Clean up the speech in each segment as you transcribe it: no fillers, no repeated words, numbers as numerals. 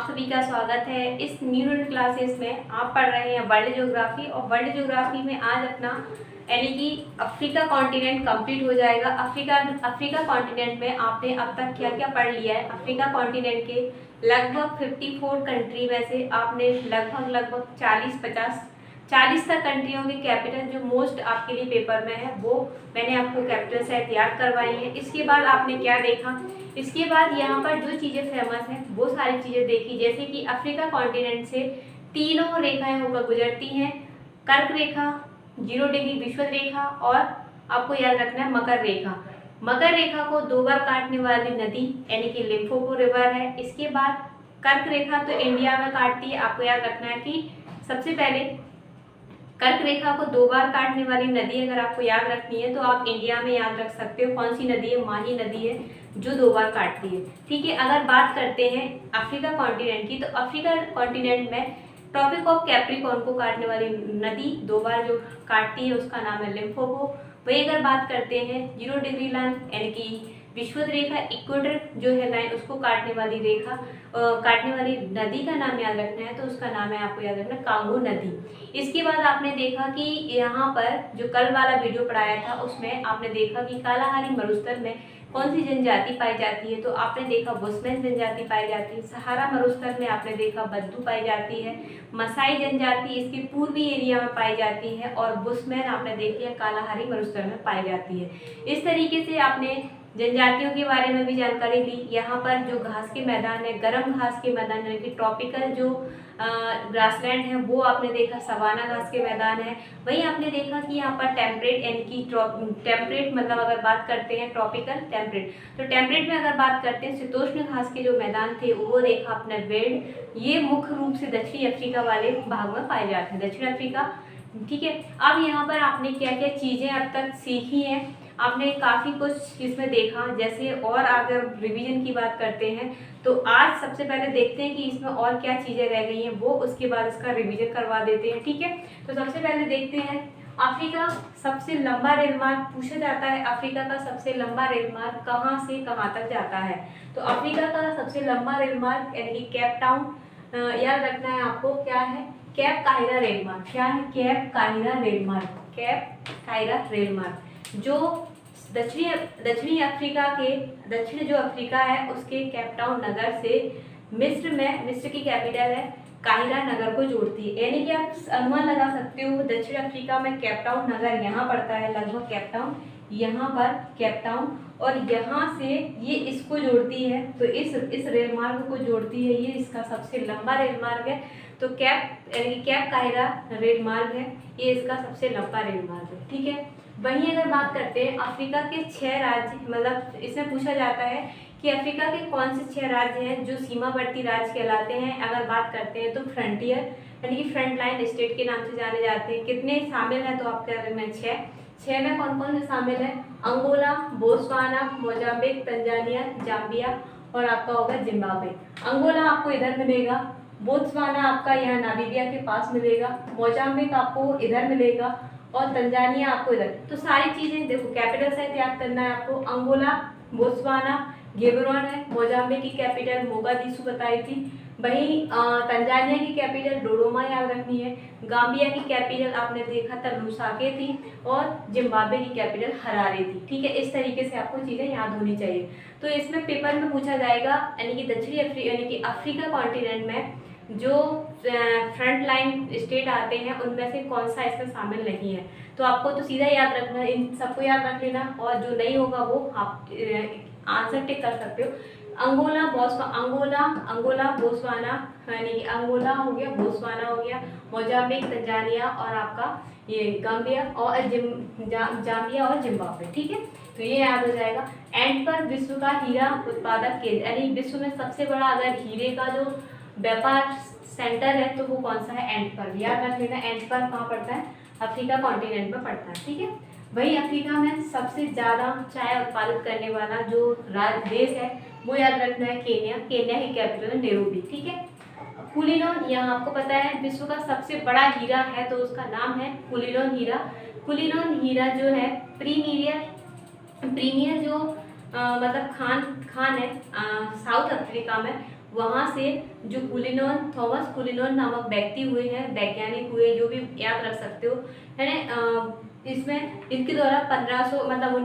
आप सभी का स्वागत है इस न्यू क्लासेस में। आप पढ़ रहे हैं वर्ल्ड ज्योग्राफी और वर्ल्ड ज्योग्राफी में आज अपना यानी कि अफ्रीका कॉन्टिनेंट कंप्लीट हो जाएगा। अफ्रीका कॉन्टिनेंट में आपने अब तक क्या क्या पढ़ लिया है। अफ्रीका कॉन्टिनेंट के लगभग 54 कंट्री में से आपने लगभग 40 तक कंट्रियों के कैपिटल जो मोस्ट आपके लिए पेपर में है वो मैंने आपको कैपिटल शायद याद करवाई है। इसके बाद आपने क्या देखा, इसके बाद यहाँ पर जो चीज़ें फेमस हैं वो सारी चीज़ें देखी, जैसे कि अफ्रीका कॉन्टिनेंट से तीनों रेखाएं होकर गुजरती हैं। कर्क रेखा, 0 डिग्री विषुवत रेखा और आपको याद रखना है मकर रेखा। मकर रेखा को 2 बार काटने वाली नदी यानी कि लिम्पोपो रिवर है। इसके बाद कर्क रेखा तो इंडिया में काटती है। आपको याद रखना है कि सबसे पहले कर्क रेखा को 2 बार काटने वाली नदी अगर आपको याद रखनी है तो आप इंडिया में याद रख सकते हो। कौन सी नदी है? माही नदी है जो 2 बार काटती है। ठीक है, अगर बात करते हैं अफ्रीका कॉन्टिनेंट की तो अफ्रीका कॉन्टिनेंट में ट्रॉपिक ऑफ कैप्रिकॉर्न को काटने वाली नदी 2 बार जो काटती है उसका नाम है लिम्पोपो। वही अगर बात करते हैं 0 डिग्री लाइन यानी कि विषुवत रेखा इक्वेटर जो है लाइन उसको काटने वाली रेखा काटने वाली नदी का नाम याद रखना है तो उसका नाम है, आपको याद रखना, कांगो नदी। इसके बाद आपने देखा कि यहाँ पर जो कल वाला वीडियो पढ़ाया था उसमें आपने देखा कि कालाहारी मरुस्थल में कौन सी जनजाति पाई जाती है, तो आपने देखा बुशमैन जनजाति पाई जाती है। सहारा मरुस्थल में आपने देखा बद्दू पाई जाती है। मसाई जनजाति इसके पूर्वी एरिया में पाई जाती है और बुशमैन आपने देखी है कालाहारी मरुस्थल में पाई जाती है। इस तरीके से आपने जनजातियों के बारे में भी जानकारी ली। यहाँ पर जो घास के मैदान है, गर्म घास के मैदान यानी कि ट्रॉपिकल जो ग्रासलैंड है वो आपने देखा, सवाना घास के मैदान है। वहीं आपने देखा कि यहाँ पर टेम्परेट यानी कि टेम्परेट मतलब अगर बात करते हैं ट्रॉपिकल टेम्परेट, तो टेम्परेट में अगर बात करते हैं शीतोष्ण घास के जो मैदान थे वो देखा आपने वेल्ड। ये मुख्य रूप से दक्षिणी अफ्रीका वाले भाग में पाए जाते हैं, दक्षिण अफ्रीका। ठीक है, अब यहाँ पर आपने क्या क्या चीज़ें अब तक सीखी हैं, आपने काफ़ी कुछ इसमें देखा। जैसे और अगर रिवीजन की बात करते हैं तो आज सबसे पहले देखते हैं कि इसमें और क्या चीज़ें रह गई हैं वो, उसके बाद इसका रिवीजन करवा देते हैं। ठीक है, तो सबसे पहले देखते हैं अफ्रीका सबसे लंबा रेलमार्ग पूछा जाता है। अफ्रीका का सबसे लंबा रेलमार्ग कहाँ से कहाँ तक जाता है? तो अफ्रीका का सबसे लंबा रेलमार्ग यानी कि केप टाउन याद रखना है आपको, क्या है? केप काहिरा रेलमार्ग। क्या है? केप काहिरा रेलमार्ग। केप काहिरा रेलमार्ग जो दक्षिणी अफ्रीका के दक्षिण जो अफ्रीका है उसके केप टाउन नगर से मिस्र की कैपिटल है काहिरा नगर को जोड़ती है। यानी कि आप अनुमान लगा सकते हो दक्षिण अफ्रीका में केप टाउन नगर यहाँ पड़ता है, लगभग केप टाउन यहाँ पर केप टाउन, और यहाँ से ये इसको जोड़ती है। तो इस रेलमार्ग को जोड़ती है, ये इसका सबसे लंबा रेलमार्ग है। तो केप काहिरा रेलमार्ग है, ये इसका सबसे लंबा रेलमार्ग है। ठीक है, वहीं अगर बात करते हैं अफ्रीका के 6 राज्य, मतलब इसमें पूछा जाता है कि अफ्रीका के कौन से 6 राज्य हैं जो सीमावर्ती राज्य कहलाते हैं। अगर बात करते हैं तो फ्रंटियर यानी कि फ्रंट लाइन स्टेट के नाम से जाने जाते हैं। कितने शामिल हैं? तो आप कह रहे हैं 6 में कौन कौन से शामिल है? Angola, Botswana, Mozambique, Tanzania, Zambia और आपका होगा जिम्बाब्वे। अंगोला आपको इधर मिलेगा, बोत्सवाना आपका यहाँ नामीबिया के पास मिलेगा, मोजाम्बिक आपको इधर मिलेगा और तंजानिया आपको इधर। तो सारी चीज़ें देखो, कैपिटल साइज याद करना है आपको। अंगोला, बोत्सवाना, गेबरोन है, मोजाम्बिक की कैपिटल मोगादिशु बताई थी। वहीं तंजानिया की कैपिटल डोडोमा याद रखनी है। गाम्बिया की कैपिटल आपने देखा था लुसाके थी और जिम्बाब्वे की कैपिटल हरारे थी। ठीक है, इस तरीके से आपको चीज़ें याद होनी चाहिए। तो इसमें पेपर में पूछा जाएगा यानी कि दक्षिणी अफ्रीका यानी कि अफ्रीका कॉन्टिनेंट में जो फ्रंट लाइन स्टेट आते हैं उनमें से कौन सा इसमें शामिल नहीं है। तो आपको तो सीधा याद रखना, इन सबको याद रख लेना और जो नहीं होगा वो आप आंसर टिक कर सकते हो। अंगोला, बोत्सवाना यानी कि अंगोला हो गया, बोत्सवाना हो गया, मोजाम्बिक, तंजानिया और आपका ये गाम्बिया और जाम्बिया और जिम्बाब्वे। ठीक है, तो ये याद हो जाएगा। एंड पर विश्व का हीरा उत्पादक केंद्र यानी विश्व में सबसे बड़ा अगर हीरे का जो व्यापार सेंटर है तो वो कौन सा है? एंड पर। याद रख लेना, एंड पर कहाँ पड़ता है? अफ्रीका कॉन्टिनेंट में पड़ता है। ठीक है, वही अफ्रीका में सबसे ज़्यादा चाय उत्पादित करने वाला जो देश है वो याद रखना है केन्या। केन्या की कैपिटल है नैरोबी। ठीक है, कुलिनोन, यहाँ आपको पता है विश्व का सबसे बड़ा हीरा है तो उसका नाम है कुलिनोन हीरा। कुलिनोन हीरा जो है प्रीमियर जो मतलब खान है साउथ अफ्रीका में वहाँ से जो कुलिनॉन, थॉमस कुलिनॉन नामक व्यक्ति हुए हैं, वैज्ञानिक हुए, जो भी याद रख सकते हो, है ना। इसमें इनके द्वारा 1500 मतलब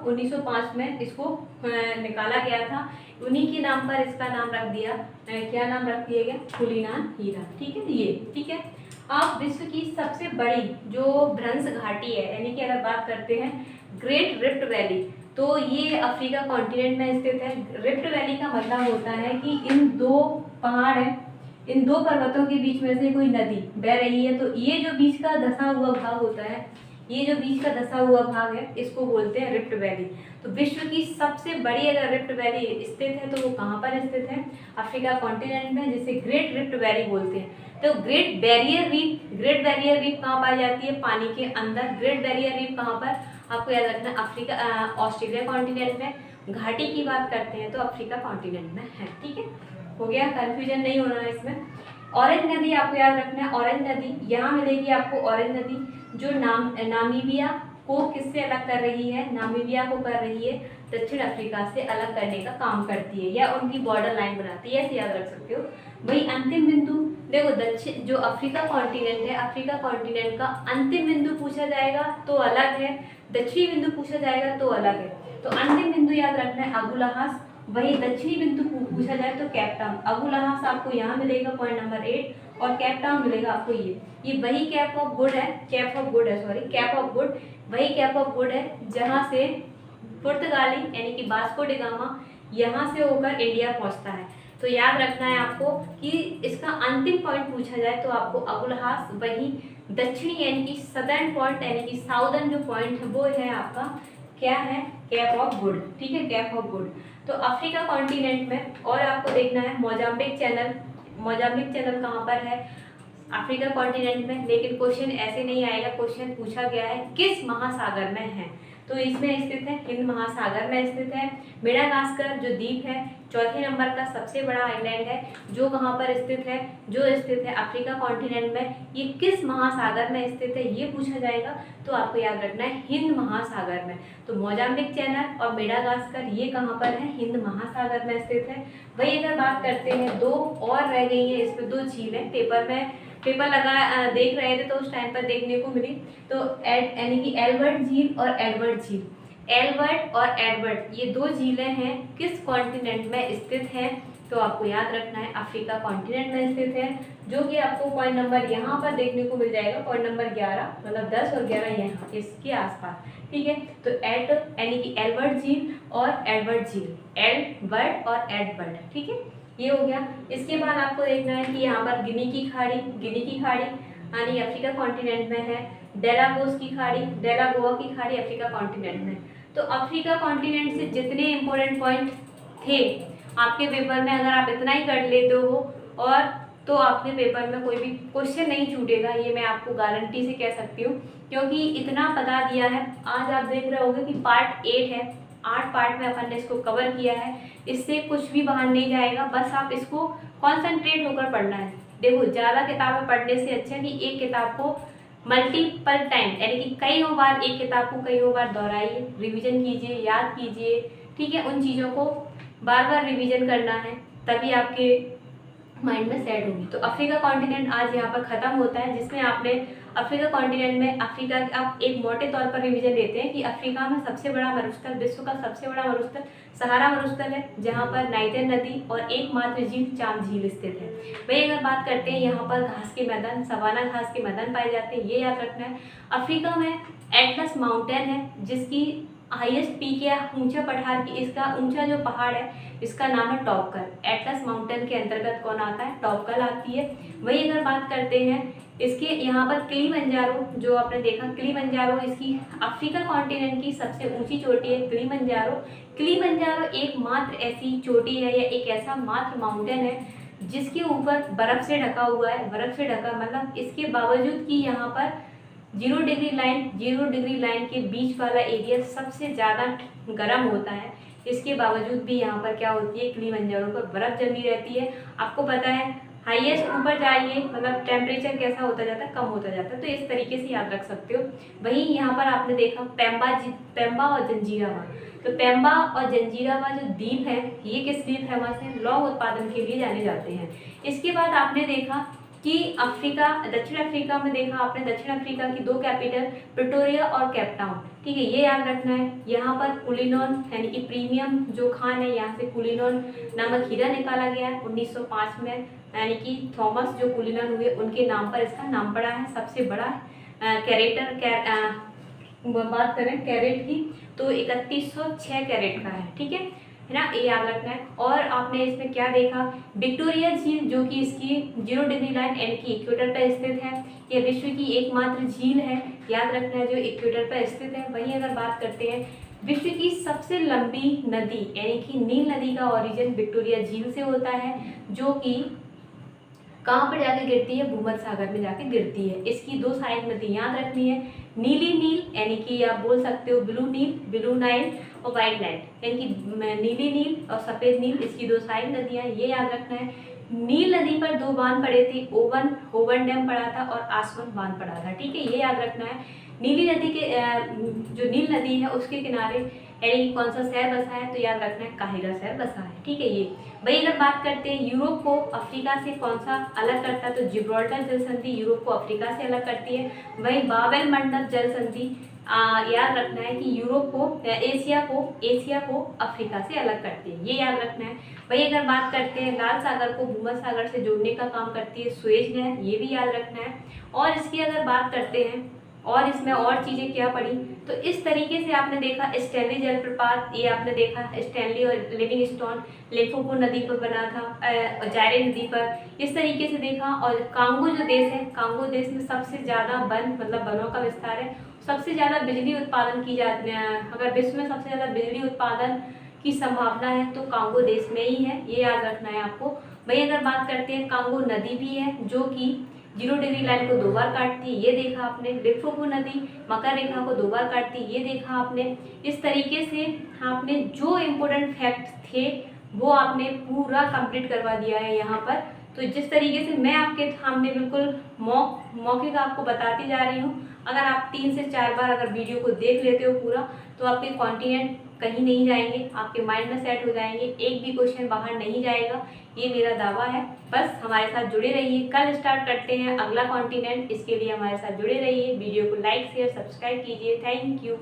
1905 में इसको निकाला गया था। उन्हीं के नाम पर इसका नाम रख दिया, क्या नाम रख दिया गया, कुलिनान हीरा। ठीक है, ये ठीक है। अब विश्व की सबसे बड़ी जो भ्रंश घाटी है, यानी कि अगर बात करते हैं ग्रेट रिफ्ट वैली, तो ये अफ्रीका कॉन्टिनेंट में स्थित है। रिफ्ट वैली का मतलब होता है कि इन दो पहाड़ है, इन दो पर्वतों के बीच में से कोई नदी बह रही है, तो ये जो बीच का धंसा हुआ भाग होता है, ये जो बीच का धंसा हुआ भाग है, इसको बोलते हैं रिफ्ट वैली। तो विश्व की सबसे बड़ी अगर रिफ्ट वैली स्थित है तो वो कहाँ पर स्थित है, अफ्रीका कॉन्टिनेंट में, जिसे ग्रेट रिफ्ट वैली बोलते हैं। तो ग्रेट बैरियर रीफ कहाँ पाई जाती है, पानी के अंदर। ग्रेट बैरियर रीफ कहाँ पर, आपको याद रखना, अफ्रीका ऑस्ट्रेलिया कॉन्टिनेंट में। घाटी की बात करते हैं तो अफ्रीका कॉन्टिनेंट में है। ठीक है, हो गया, कंफ्यूजन नहीं होना है इसमें। ऑरेंज नदी आपको याद रखना है, ऑरेंज नदी यहाँ मिलेगी आपको। ऑरेंज नदी जो नामीबिया को किससे अलग कर रही है, नामीबिया को कर रही है दक्षिण अफ्रीका से अलग करने का काम करती है, या उनकी बॉर्डर लाइन बनाती है, ऐसे याद रख सकते हो। वही अंतिम बिंदु देखो, दक्षिण जो अफ्रीका कॉन्टिनेंट है, अफ्रीका कॉन्टिनेंट का अंतिम बिंदु पूछा जाएगा तो अलग है, दक्षिणी बिंदु पूछा जाएगा तो अलग है। तो अंतिम बिंदु याद रखना है अगुलहास, वही दक्षिणी बिंदु पूछा जाए तो कैप टाउन। अगुलहास आपको यहाँ मिलेगा पॉइंट नंबर 8, और कैप टाउन मिलेगा आपको ये वही कैप ऑफ गुड है, कैप ऑफ गुड वही कैप ऑफ गुड है जहाँ से पुर्तगाली यानी कि वास्को डी गामा यहाँ से होकर इंडिया पहुँचता है। तो याद रखना है आपको कि इसका अंतिम पॉइंट पूछा जाए तो आपको अगुलहास, वही दक्षिणी यानी कि सदर्न पॉइंट यानी कि साउदर्न जो पॉइंट है वो है आपका क्या है, कैप ऑफ गुड। ठीक है, कैप ऑफ गुड। तो अफ्रीका कॉन्टिनेंट में और आपको देखना है मोजाम्बिक चैनल कहाँ पर है, अफ्रीका कॉन्टिनेंट में। लेकिन क्वेश्चन ऐसे नहीं आएगा, क्वेश्चन पूछा गया है किस महासागर में है, तो इसमें स्थित है हिंद महासागर में स्थित है। मेडागास्कर जो द्वीप है, चौथे नंबर का सबसे बड़ा आइलैंड है, जो कहाँ पर स्थित है, जो स्थित है अफ्रीका कॉन्टिनेंट में। ये किस महासागर में स्थित है ये पूछा जाएगा तो आपको याद रखना है हिंद महासागर में। तो मोजाम्बिक चैनल और मेडागास्कर ये कहाँ पर है, हिंद महासागर में स्थित है। वही अगर बात करते हैं, दो और रह गई है, इसमें दो झीलें पेपर लगा देख रहे थे तो उस टाइम पर देखने को मिली। तो यानी कि एल्बर्ट झील और एडवर्ड झील, एल्बर्ट और एडवर्ड ये दो झीलें हैं किस कॉन्टिनेंट में स्थित हैं, तो आपको याद रखना है अफ्रीका कॉन्टिनेंट में स्थित है, जो कि आपको पॉइंट नंबर यहाँ पर देखने को मिल जाएगा, पॉइंट नंबर 11, मतलब 10 और 11 यहाँ इसके आसपास। ठीक है, तो यानी कि एल्बर्ट झील और एडवर्ड झील, एल्बर्ट और एडवर्ड। ठीक है, ये हो गया। इसके बाद आपको देखना है कि यहाँ पर गिनी की खाड़ी यानी अफ्रीका कॉन्टिनेंट में है। डेलागोस की खाड़ी, डेलागोआ की खाड़ी अफ्रीका कॉन्टिनेंट में। तो अफ्रीका कॉन्टिनेंट से जितने इंपॉर्टेंट पॉइंट थे आपके पेपर में, अगर आप इतना ही कर लेते हो और तो आपके पेपर में कोई भी क्वेश्चन नहीं छूटेगा, ये मैं आपको गारंटी से कह सकती हूँ, क्योंकि इतना बता दिया है। आज आप देख रहे होंगे कि पार्ट 8 है, 8 पार्ट में अपन ने इसको कवर किया है, इससे कुछ भी बाहर नहीं जाएगा, बस आप इसको कॉन्सेंट्रेट होकर पढ़ना है। देखो, ज़्यादा किताबें पढ़ने से अच्छा है कि एक किताब को मल्टीपल टाइम यानी कि कईयों बार एक किताब को कईयों बार दोहराइए, रिवीजन कीजिए, याद कीजिए। ठीक है, उन चीज़ों को बार बार रिवीजन करना है, तभी आपके माइंड में सेट होगी। तो अफ्रीका कॉन्टिनेंट आज यहाँ पर ख़त्म होता है, जिसमें आपने अफ्रीका कॉन्टिनेंट में अफ्रीका आप एक मोटे तौर पर रिवीजन लेते हैं कि अफ्रीका में सबसे बड़ा मरुस्थल, विश्व का सबसे बड़ा मरुस्थल सहारा मरुस्थल है, जहाँ पर नाइजर नदी और एकमात्र झील चांद झील स्थित है। वही अगर बात करते हैं, यहाँ पर घास के मैदान, सवाना घास के मैदान पाए जाते हैं, ये याद रखना है। अफ्रीका में एटलस माउंटेन है, जिसकी हाईएस्ट पीक या ऊंचा पठार की, इसका ऊंचा जो पहाड़ है इसका नाम है टॉपकल। एटलस माउंटेन के अंतर्गत कौन आता है, टॉपकल आती है। वही अगर बात करते हैं इसके, यहाँ पर किलिमंजारो जो आपने देखा, किलिमंजारो इसकी अफ्रीका कॉन्टिनेंट की सबसे ऊंची चोटी है किलिमंजारो एकमात्र ऐसी चोटी है या एक ऐसा मात्र माउंटेन है जिसके ऊपर बर्फ से ढका हुआ है। बर्फ से ढका मतलब इसके बावजूद कि यहाँ पर 0 डिग्री लाइन के बीच वाला एरिया सबसे ज़्यादा गर्म होता है, इसके बावजूद भी यहाँ पर क्या होती है, किलिमंजारो पर बर्फ़ जमी रहती है। आपको पता है हाईएस्ट ऊपर जाइए मतलब टेम्परेचर कैसा होता जाता है, कम होता जाता है। तो इस तरीके से याद रख सकते हो। वहीं यहाँ पर आपने देखा पेम्बा और जंजीरावा। तो पेम्बा और जंजीरावा जो द्वीप है ये किस लिए फेमस है, लौंग उत्पादन के लिए जाने जाते हैं। इसके बाद आपने देखा कि अफ्रीका, दक्षिण अफ्रीका में देखा आपने दक्षिण अफ्रीका की 2 कैपिटल प्रिटोरिया और केप टाउन, ठीक है, ये याद रखना है। यहाँ पर कुलिनॉन यानी कि प्रीमियम जो खान है, यहाँ से कुलिनॉन नामक हीरा निकाला गया है 1905 में, यानी कि थॉमस जो कुलिनॉन हुए उनके नाम पर इसका नाम पड़ा है। सबसे बड़ा बात करें कैरेट की तो 3106 कैरेट का है, ठीक है ना, ये याद रखना है। और आपने इसमें क्या देखा, विक्टोरिया झील जो कि इसकी 0 डिग्री लाइन यानी कि इक्वेटर पर स्थित है, यह विश्व की एकमात्र झील है, याद रखना है, जो इक्वेटर पर स्थित है। वहीं अगर बात करते हैं विश्व की सबसे लंबी नदी यानी कि नील नदी का ओरिजिन विक्टोरिया झील से होता है, जो कि कहाँ पर जाके गिरती है, भूमध्य सागर में जाके गिरती है। इसकी 2 सहायक नदी याद रखनी है, नीली नील यानी कि आप बोल सकते हो ब्लू नील, ब्लू नाइल और वाइट नाइल, यानी कि नीली नील और सफ़ेद नील, इसकी 2 सहायक नदियाँ, ये याद रखना है। नील नदी पर 2 बांध पड़े थे, ओवन डैम पड़ा था और आसवन बांध पड़ा था, ठीक है, ये याद रखना है। नीली नदी के जो नील नदी है उसके किनारे यानी कि कौन सा शहर बसा है, तो याद रखना है काहिरा शहर बसा है, ठीक है। ये वही अगर बात करते हैं यूरोप को अफ्रीका से कौन सा अलग करता है, तो जिब्राल्टर जल संधि यूरोप को अफ्रीका से अलग करती है। वही बाबेल मंडप जल संधि याद रखना है कि यूरोप को एशिया को अफ्रीका से अलग करती है, ये याद रखना है। वही अगर बात करते हैं लाल सागर को भूमध्य सागर से जोड़ने का काम करती है सुएज नहर, ये भी याद रखना है। और इसकी अगर बात करते हैं और इसमें और चीज़ें क्या पड़ी, तो इस तरीके से आपने देखा स्टैनली जलप्रपात, ये आपने देखा स्टैनली और लिविंगस्टोन लिम्पोपो नदी पर बना था, जायरे नदी पर, इस तरीके से देखा। और कांगो जो देश है, कांगो देश में सबसे ज़्यादा वन मतलब वनों का विस्तार है, सबसे ज़्यादा बिजली उत्पादन की जाती है, अगर विश्व में सबसे ज़्यादा बिजली उत्पादन की संभावना है तो कांगो देश में ही है, ये याद रखना है आपको। वही अगर बात करते हैं कांगो नदी भी है जो कि 0 डिग्री लाइन को 2 बार काटती है, ये देखा आपने। लिम्पोपो नदी मकर रेखा को 2 बार काटती है, ये देखा आपने। इस तरीके से आपने जो इम्पोर्टेंट फैक्ट थे वो आपने पूरा कंप्लीट करवा दिया है यहाँ पर। तो जिस तरीके से मैं आपके सामने बिल्कुल मौके का आपको बताती जा रही हूँ, अगर आप 3 से 4 बार अगर वीडियो को देख लेते हो पूरा, तो आपके कॉन्टिनेंट कहीं नहीं जाएंगे, आपके माइंड में सेट हो जाएंगे, एक भी क्वेश्चन बाहर नहीं जाएगा, ये मेरा दावा है। बस हमारे साथ जुड़े रहिए, कल स्टार्ट करते हैं अगला कॉन्टिनेंट, इसके लिए हमारे साथ जुड़े रहिए। वीडियो को लाइक शेयर सब्सक्राइब कीजिए। Thank you.